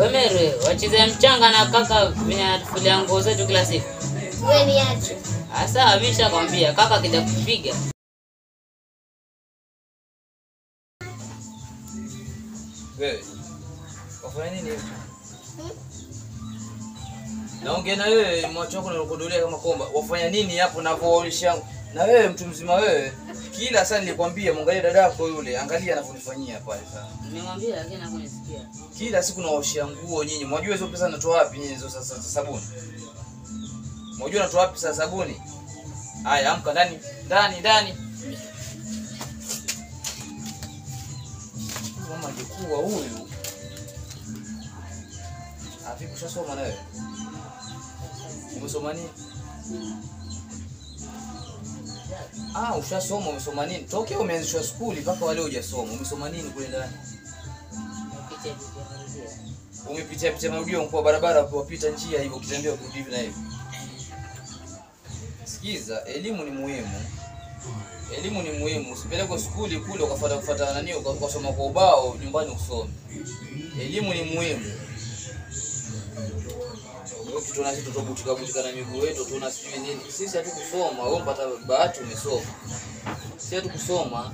Wewe wacheze mchanga na kaka vinatufulia nguo zetu kila siku. Wewe niache. Sasa ameshakwambia kaka kija kupiga. Wewe. Wafanya nini? Naongea na wewe mwacho wako unakodolea kama komba. Wafanya nini hapo na kuolisha? Na wewe mtu mzima wewe, kila saa nilikwambia muangalie dadako yule, angalia anavyonifanyia pale sana. Nimemwambia lakini hakunisikia. Kila siku naoshia nguo nyinyi. Mwajua hizo pesa natoa wapi nyinyi hizo sasa sabuni? Mwajua natoa wapi sasa sabuni? Haya amka ndani. Mama angekuwa huyu. Vipi ushasoma na wewe? Umesoma nini? Ushasoma, umesoma nini? Tokea umeanzishwa shule mpaka leo hujasoma. Umesoma nini kule ndani? Umepitia marudio kwa barabara wapita njia hivyo ukitembea kurudi hivi na hivi. Sikiza, elimu ni muhimu. Elimu ni muhimu. Usipeleke shule kule ukafuata nani ukasoma kwa ubao nyumbani usome. Elimu ni muhimu. Tuna sisi tutobutika na miguu yetu tuna sijui nini. Sisi hatukusoma, wewe mpata bahati umesoma. Sisi hatukusoma.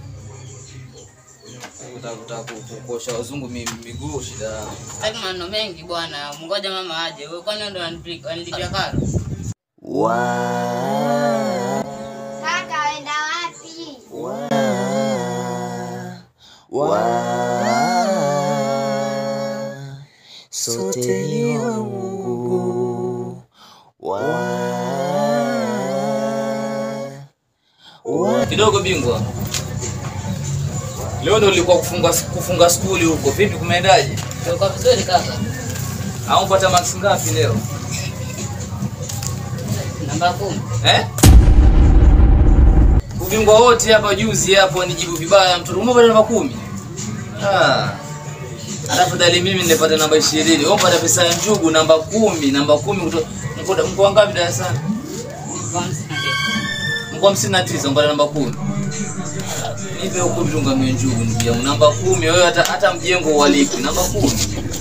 Utaka kukosha wazungu miguu shida. Sitaki maneno mengi bwana. Ngoja mama aje. Wewe kwani ndo anilipia karo? Kaka wenda wapi? Sote ni wa Mungu. Kidogo bingwa. Leo ndo nilikuwa kufunga skuli huko. Vipi kumeendaje? Kwa vizuri kaka. Au mpata marks ngapi leo? Namba 10. Ubingwa wote hapa juzi hapo nijibu vibaya mtoto mmoja namba 10. Afadhali mimi nilipata namba 20. Wewe unapata pesa ya njugu namba 10, namba 10 mko wangapi darasani? Mko 59 unapata namba 10. Nipe huko mtunga njugu ndio namba 10 wewe hata mjengo walipi namba 10.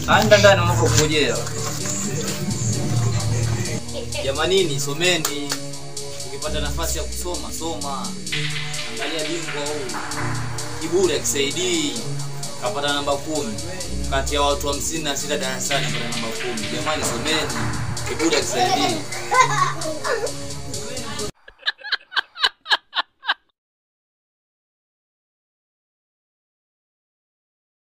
Anda ndani unapokungojea. Jamanini someni. Ukipata nafasi ya kusoma soma. Angalia bingwa huyu. Kiburi akisaidii. Kapata namba 10 kati ya watu 56 darasani kapata namba 10. Jamani someni. Kiburi akisaidii.